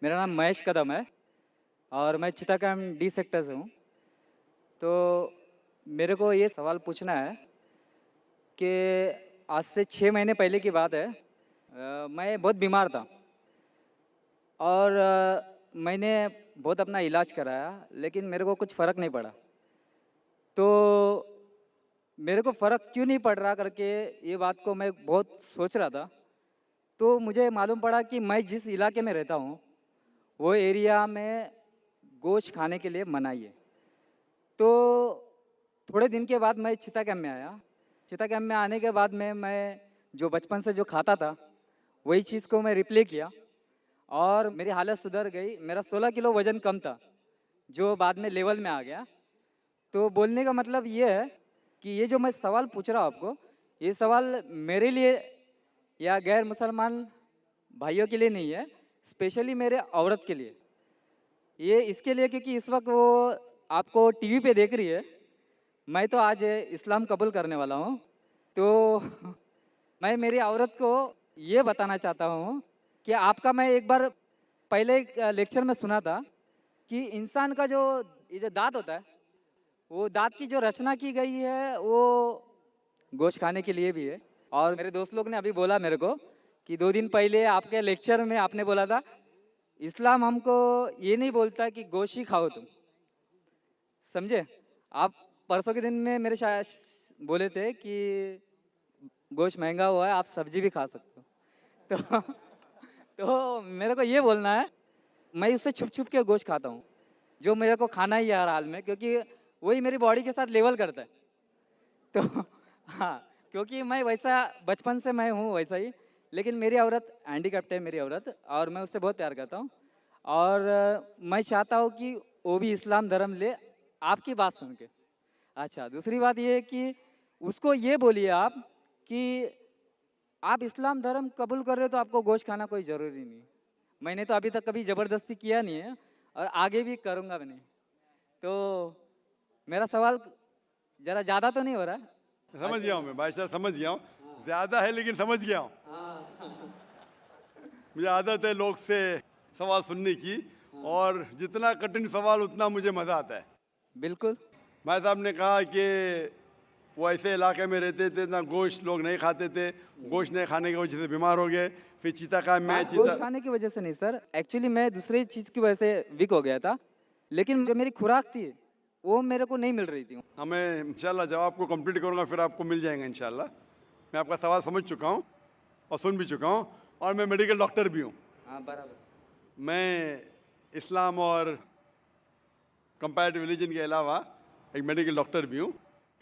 मेरा नाम महेश कदम है और मैं चिटागंग डी सेक्टर से हूँ। तो मेरे को ये सवाल पूछना है कि आज से 6 महीने पहले की बात है। मैं बहुत बीमार था और मैंने बहुत अपना इलाज कराया, लेकिन मेरे को कुछ फ़र्क नहीं पड़ा। तो मेरे को फ़र्क क्यों नहीं पड़ रहा करके ये बात को मैं बहुत सोच रहा था। तो मुझे मालूम पड़ा कि मैं जिस इलाके में रहता हूँ, वो एरिया में गोश्त खाने के लिए मनाही है। तो थोड़े दिन के बाद मैं चिता कैंप में आया। चिता कैंप में आने के बाद में मैं जो बचपन से जो खाता था, वही चीज़ को मैं रिप्ले किया और मेरी हालत सुधर गई। मेरा 16 किलो वज़न कम था, जो बाद में लेवल में आ गया। तो बोलने का मतलब ये है कि ये जो मैं सवाल पूछ रहा हूँ आपको, ये सवाल मेरे लिए या गैर मुसलमान भाइयों के लिए नहीं है, स्पेशली मेरे औरत के लिए। ये इसके लिए क्योंकि इस वक्त वो आपको टीवी पे देख रही है। मैं तो आज इस्लाम कबूल करने वाला हूँ। तो मैं मेरी औरत को ये बताना चाहता हूँ कि आपका मैं एक बार पहले एक लेक्चर में सुना था कि इंसान का जो ये जो दांत होता है, वो दांत की जो रचना की गई है वो गोश्त खाने के लिए भी है। और मेरे दोस्त लोग ने अभी बोला मेरे को कि 2 दिन पहले आपके लेक्चर में आपने बोला था इस्लाम हमको ये नहीं बोलता कि गोश्त ही खाओ तुम, समझे? आप परसों के दिन में मेरे शायद बोले थे कि गोश्त महंगा हुआ है, आप सब्जी भी खा सकते हो। तो तो मेरे को ये बोलना है, मैं उससे छुप छुप के गोश्त खाता हूँ, जो मेरे को खाना ही है हर हाल में, क्योंकि वही मेरी बॉडी के साथ लेवल करता है। तो हाँ, क्योंकि मैं वैसा बचपन से मैं हूँ वैसा ही। लेकिन मेरी औरत हैंडीकैप्ट है मेरी औरत, और मैं उससे बहुत प्यार करता हूँ। और मैं चाहता हूँ कि वो भी इस्लाम धर्म ले, आपकी बात सुन के। अच्छा, दूसरी बात ये है कि उसको ये बोलिए आप कि आप इस्लाम धर्म कबूल कर रहे हो तो आपको गोश्त खाना कोई ज़रूरी नहीं है। मैंने तो अभी तक कभी ज़बरदस्ती किया नहीं है और आगे भी करूँगा भी नहीं। तो मेरा सवाल ज़रा ज़्यादा तो नहीं हो रहा है? समझ अच्छा। गया हूँ मैं भाई साहब, समझ गया हूँ। हाँ। ज़्यादा है लेकिन समझ गया हूँ। हाँ। मुझे आदत है लोग से सवाल सुनने की, हाँ, और जितना कठिन सवाल उतना मुझे मज़ा आता है। बिल्कुल। भाई साहब ने कहा कि वो ऐसे इलाके में रहते थे ना, गोश्त लोग नहीं खाते थे, गोश्त नहीं खाने की वजह से बीमार हो गए। फिर चीता का मैं बात चीता गोश्त खाने की वजह से नहीं सर, एक्चुअली मैं दूसरी चीज़ की वजह से वीक हो गया था। लेकिन जो मेरी खुराक थी, वो मेरे को नहीं मिल रही थी। हमें इंशाल्लाह जवाब को कंप्लीट करूंगा, फिर आपको मिल जाएगा इंशाल्लाह। मैं आपका सवाल समझ चुका हूँ और सुन भी चुका हूँ, और मैं मेडिकल डॉक्टर भी हूँ। हाँ, बराबर। मैं इस्लाम और कंपैरेटिव रिलीजन के अलावा एक मेडिकल डॉक्टर भी हूँ।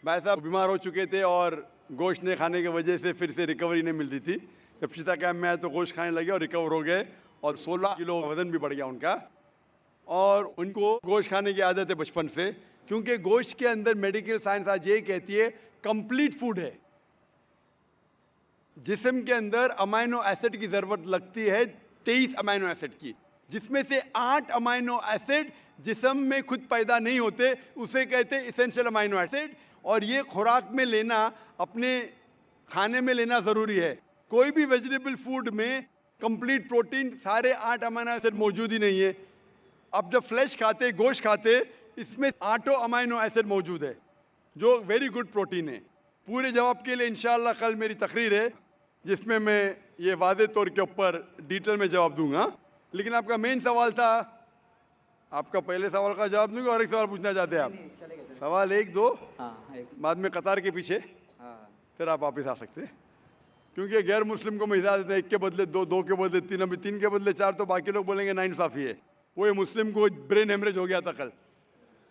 भाई साहब बीमार हो चुके थे और गोश्त नहीं खाने की वजह से फिर से रिकवरी नहीं मिल रही थी। जब चिता कैम्प में आए तो गोश्त खाने लगे और रिकवर हो गए, और 16 किलो वजन भी बढ़ गया उनका। और उनको गोश्त खाने की आदत है बचपन से, क्योंकि गोश्त के अंदर मेडिकल साइंस आज ये कहती है कंप्लीट फूड है। जिस्म के अंदर अमाइनो एसिड की जरूरत लगती है 23 अमाइनो एसिड की, जिसमें से 8 अमाइनो एसिड जिस्म में खुद पैदा नहीं होते, उसे कहते हैं इसेंशियल अमाइनो एसिड। और ये खुराक में लेना, अपने खाने में लेना ज़रूरी है। कोई भी वेजिटेबल फूड में कंप्लीट प्रोटीन सारे 8 अमाइनो एसिड मौजूद ही नहीं है। अब जब फ्लैश खाते, गोश्त खाते, इसमें 8 अमाइनो एसिड मौजूद है, जो वेरी गुड प्रोटीन है। पूरे जवाब के लिए इंशाल्लाह कल मेरी तकरीर है, जिसमें मैं ये वादे तौर के ऊपर डिटेल में जवाब दूंगा। लेकिन आपका मेन सवाल था, आपका पहले सवाल का जवाब दूंगा और एक सवाल पूछना चाहते हैं नहीं, आप? नहीं, चलेगा, चलेगा। सवाल एक दो, हाँ, एक। बाद में कतार के पीछे, हाँ, फिर आप वापस आ सकते हैं। क्योंकि गैर मुस्लिम को मैं इजाज़त देता हूं, एक के बदले दो, दो के बदले तीन, अभी तीन के बदले चार, तो बाकी लोग बोलेंगे नाइंसाफ़ी है। वो ये मुस्लिम को ब्रेन हेमरेज हो गया था कल,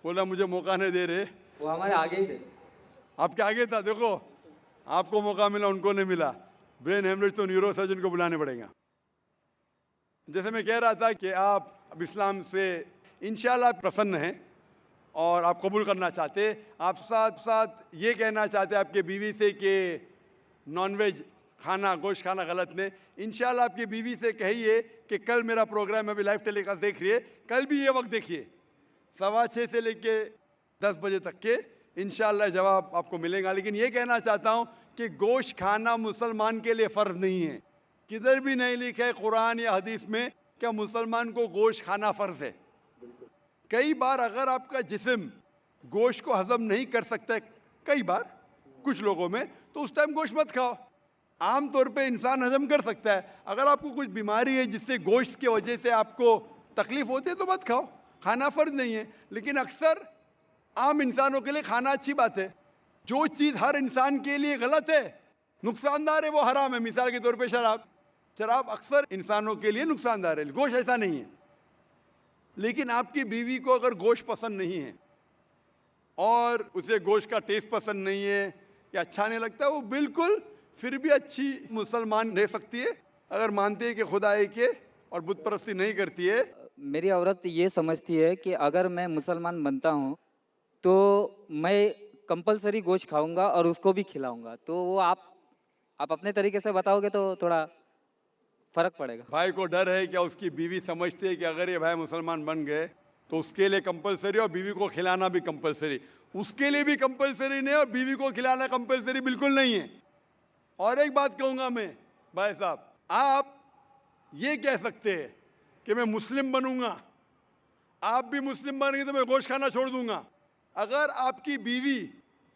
बोला मुझे मौका नहीं दे रहे। वो हमारे आगे ही थे। आपके आगे था, देखो आपको मौका मिला, उनको नहीं मिला। ब्रेन हेमरेज तो न्यूरो सर्जन को बुलाने पड़ेगा। जैसे मैं कह रहा था कि आप अब इस्लाम से इंशाल्लाह प्रसन्न हैं और आप कबूल करना चाहते। आप साथ साथ ये कहना चाहते आपके बीवी से कि नॉनवेज खाना, गोश्त खाना गलत नहीं। इंशाल्लाह आपकी बीवी से कहिए कि कल मेरा प्रोग्राम अभी लाइव टेलीकास्ट देख रही है, कल भी ये वक्त देखिए, 6:15 से लेके 10 बजे तक के। इंशाल्लाह जवाब आपको मिलेगा। लेकिन ये कहना चाहता हूँ कि गोश्त खाना मुसलमान के लिए फ़र्ज नहीं है। किधर भी नहीं लिखा है कुरान या हदीस में क्या मुसलमान को गोश्त खाना फर्ज है? कई बार अगर आपका जिस्म गोश्त को हजम नहीं कर सकता है, कई बार कुछ लोगों में, तो उस टाइम गोश्त मत खाओ। आम तौर पे इंसान हजम कर सकता है। अगर आपको कुछ बीमारी है जिससे गोश्त की वजह से आपको तकलीफ होती है तो मत खाओ, खाना फर्ज नहीं है। लेकिन अक्सर आम इंसानों के लिए खाना अच्छी बात है। जो चीज़ हर इंसान के लिए गलत है, नुकसानदार है, वो हराम है। मिसाल के तौर पे शराब अक्सर इंसानों के लिए नुकसानदार है, गोश्त ऐसा नहीं है। लेकिन आपकी बीवी को अगर गोश्त पसंद नहीं है और उसे गोश्त का टेस्ट पसंद नहीं है या अच्छा नहीं लगता, वो बिल्कुल फिर भी अच्छी मुसलमान रह सकती है अगर मानती है कि खुदा एक है और बुत परस्ती नहीं करती है। मेरी औरत ये समझती है कि अगर मैं मुसलमान बनता हूँ तो मैं कंपलसरी गोश्त खाऊंगा और उसको भी खिलाऊंगा। तो वो आप अपने तरीके से बताओगे तो थोड़ा फर्क पड़ेगा। भाई को डर है क्या उसकी बीवी समझती है कि अगर ये भाई मुसलमान बन गए तो उसके लिए कंपलसरी और बीवी को खिलाना भी कंपलसरी? उसके लिए भी कंपलसरी नहीं और बीवी को खिलाना कंपलसरी बिल्कुल नहीं है। और एक बात कहूंगा मैं, भाई साहब, आप ये कह सकते हैं कि मैं मुस्लिम बनूंगा, आप भी मुस्लिम बनेंगे तो मैं गोश्त खाना छोड़ दूंगा। अगर आपकी बीवी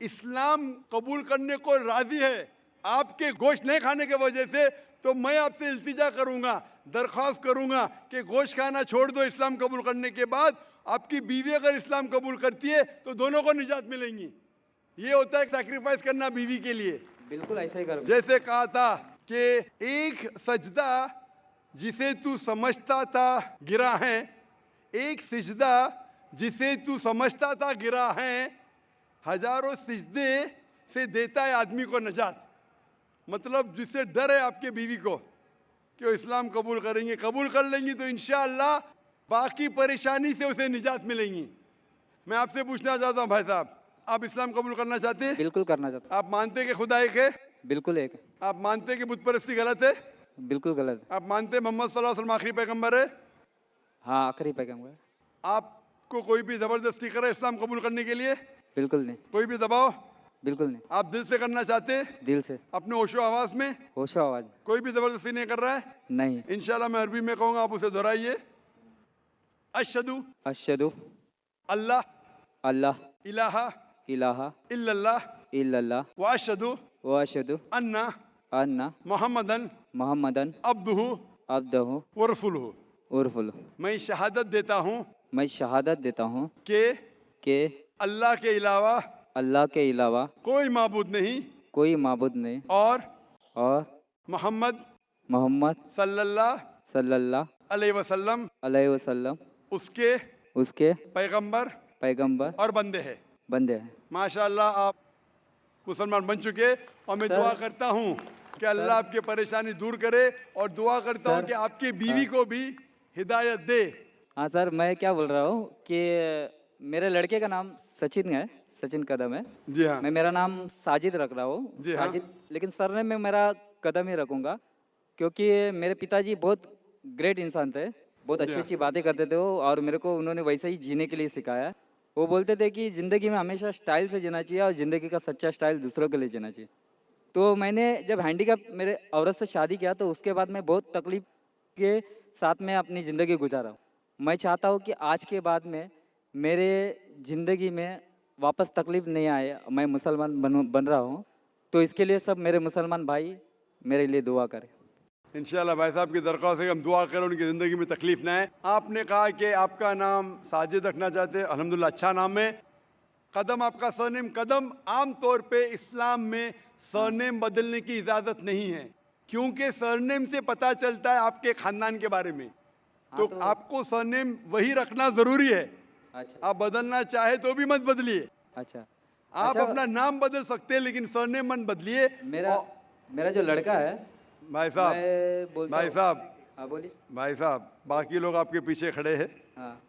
इस्लाम कबूल करने को राजी है आपके गोश्त नहीं खाने की वजह से, तो मैं आपसे इल्तिजा करूंगा, दरख्वास्त करूंगा कि गोश्त खाना छोड़ दो इस्लाम कबूल करने के बाद। आपकी बीवी अगर इस्लाम कबूल करती है तो दोनों को निजात मिलेंगी। ये होता है सैक्रिफाइस करना बीवी के लिए। बिल्कुल ऐसा ही करो। जैसे कहा था कि एक सजदा जिसे तू समझता था गिरा है, एक सिजदा जिसे तू समझता था गिरा है, हजारों सिजदे से देता है आदमी को नजात। मतलब जिससे डर है आपके बीवी को कि वो इस्लाम कबूल करेंगे, कबूल कर लेंगी तो इंशाअल्लाह बाकी परेशानी से उसे निजात मिलेंगी। मैं आपसे पूछना चाहता हूँ भाई साहब, आप इस्लाम कबूल करना चाहते हैं? बिल्कुल करना चाहता आप मानते हैं कि खुदा एक है? बिल्कुल एक है। आप मानते हैं कि बुत परस्ती गलत है? बिल्कुल गलत है। आप मानते हैं मोहम्मद सल्लल्लाहु अलैहि वसल्लम आखिरी पैगंबर है? हाँ, आखिरी पैगंबर। आपको कोई भी जबरदस्ती करे इस्लाम कबूल करने के लिए? बिल्कुल नहीं। कोई भी दबाव? बिल्कुल नहीं। आप दिल से करना चाहते हैं? दिल से, अपने होशो आवाज में? होशो आवाज में। कोई भी जबरदस्ती नहीं कर रहा है? नहीं। इंशाल्लाह मैं अरबी में कहूंगा, आप उसे दोहराइए। अशहदु अशहदु अल्लाह अल्लाह इलाहा इलाहा इल्लल्लाह इल्लल्लाह व अशहदु व अशहदु अन्ना अन्ना मुहम्मदन मोहम्मदन अब्दुहु अब्दहु व रसूलुहु। उर्फुल। मैं शहादत देता हूँ मैं शहादत देता हूँ कि कि अल्लाह के अलावा कोई माबूद नहीं कोई माबूद नहीं और और मोहम्मद मोहम्मद सल्लल्लाहु सल्लल्लाहु अलैहि वसल्लम अलैहि वसल्लम उसके उसके पैगंबर पैगंबर और बंदे हैं। बंदे हैं। माशाअल्लाह आप मुसलमान बन चुके और मैं सर- दुआ करता हूँ कि अल्लाह आपकी परेशानी दूर करे और दुआ करता हूँ सर- कि आपकी बीवी को भी हिदायत दे। हाँ सर, मैं क्या बोल रहा हूँ कि मेरे लड़के का नाम सचिन है, सचिन कदम है। जी हाँ, मैं मेरा नाम साजिद रख रहा हूँ, जी हाँ। साजिद, लेकिन सरनेम में मेरा कदम ही रखूँगा क्योंकि मेरे पिताजी बहुत ग्रेट इंसान थे, बहुत अच्छी अच्छी बातें करते थे वो, और मेरे को उन्होंने वैसे ही जीने के लिए सिखाया। वो बोलते थे कि ज़िंदगी में हमेशा स्टाइल से जीना चाहिए और ज़िंदगी का सच्चा स्टाइल दूसरों के लिए जीना चाहिए। तो मैंने जब हैंडीकैप मेरे औरत से शादी किया तो उसके बाद मैं बहुत तकलीफ के साथ में अपनी ज़िंदगी गुजारा हूँ। मैं चाहता हूँ कि आज के बाद में मेरे ज़िंदगी में वापस तकलीफ नहीं आए। मैं मुसलमान बन रहा हूँ, तो इसके लिए सब मेरे मुसलमान भाई मेरे लिए दुआ करें। इंशाल्लाह भाई साहब की दरख्वास्त है कि हम दुआ करें उनकी ज़िंदगी में तकलीफ ना आए। आपने कहा कि आपका नाम साजिद रखना चाहते हैं, अल्हम्दुलिल्लाह अच्छा नाम है। कदम आपका सरनेम कदम। आम तौर पे इस्लाम में सरनेम बदलने की इजाज़त नहीं है क्योंकि सरनेम से पता चलता है आपके ख़ानदान के बारे में। तो आपको सरनेम वही रखना ज़रूरी है। अच्छा आप बदलना चाहे तो भी मत बदलिए। अच्छा। आप अच्छा, अपना नाम बदल सकते हैं लेकिन सरनेम मत बदलिए। मेरा जो लड़का है, भाई साहब, मैं बोलता भाई हूँ- साहब, हाँ बोलिए। भाई साहब, बाकी लोग आपके पीछे खड़े हैं हाँ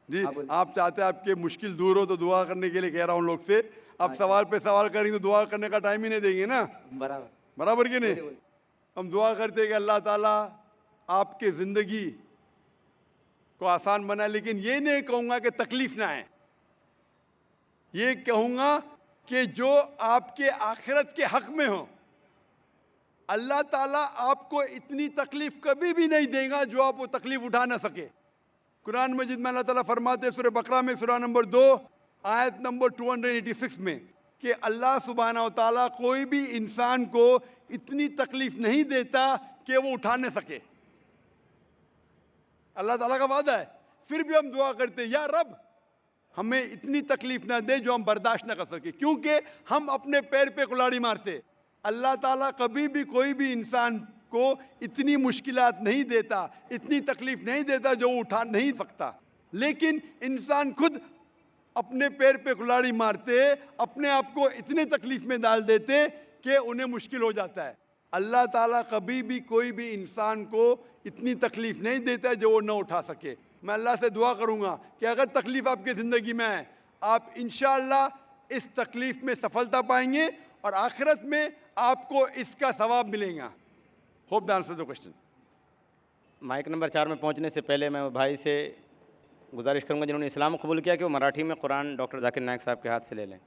जी। हाँ, बोलिए। आप चाहते हैं आपके मुश्किल दूर हो तो दुआ करने के लिए कह रहा हूँ लोग से। आप सवाल पे सवाल करेंगे तो दुआ करने का टाइम ही नहीं देंगे ना, बराबर। बराबर कि नहीं? बोलिए। हम दुआ करते हैं कि अल्लाह ताला आपके ज़िंदगी को आसान बनाए, लेकिन ये नहीं कहूँगा कि तकलीफ ना आए। ये कहूँगा कि जो आपके आखिरत के हक में हो अल्लाह ताला आपको इतनी तकलीफ कभी भी नहीं देगा जो आप वो तकलीफ उठा ना सके। कुरान मजीद में अल्लाह ताला फरमाते हैं सूरह बकरा में सूरह नंबर 2 आयत नंबर 286 में कि अल्लाह सुब्हानहू व तआला कोई भी इंसान को इतनी तकलीफ नहीं देता कि वो उठा न सके। अल्लाह ताला का वादा है। फिर भी हम दुआ करते हैं, या रब हमें इतनी तकलीफ ना दे जो हम बर्दाश्त ना कर सके, क्योंकि हम अपने पैर पे कुल्हाड़ी मारते। अल्लाह ताला कभी भी कोई भी इंसान को इतनी मुश्किलात नहीं देता, इतनी तकलीफ नहीं देता जो वो उठा नहीं सकता। लेकिन इंसान खुद अपने पैर पे कुल्हाड़ी मारते, अपने आप को इतने तकलीफ में डाल देते कि उन्हें मुश्किल हो जाता है। अल्लाह ताला कभी भी कोई भी इंसान को इतनी तकलीफ नहीं देता जो वो न उठा सके। मैं अल्लाह से दुआ करूंगा कि अगर तकलीफ आपकी ज़िंदगी में है, आप इंशाअल्लाह इस तकलीफ में सफलता पाएंगे और आखिरत में आपको इसका सवाब मिलेगा। Hope that answers the question. Mic number 4 में पहुंचने से पहले मैं वो भाई से गुजारिश करूंगा जिन्होंने इस्लाम कबूल किया कि वो मराठी में कुरान डॉक्टर जाकिर नायक साहब के हाथ से ले लें।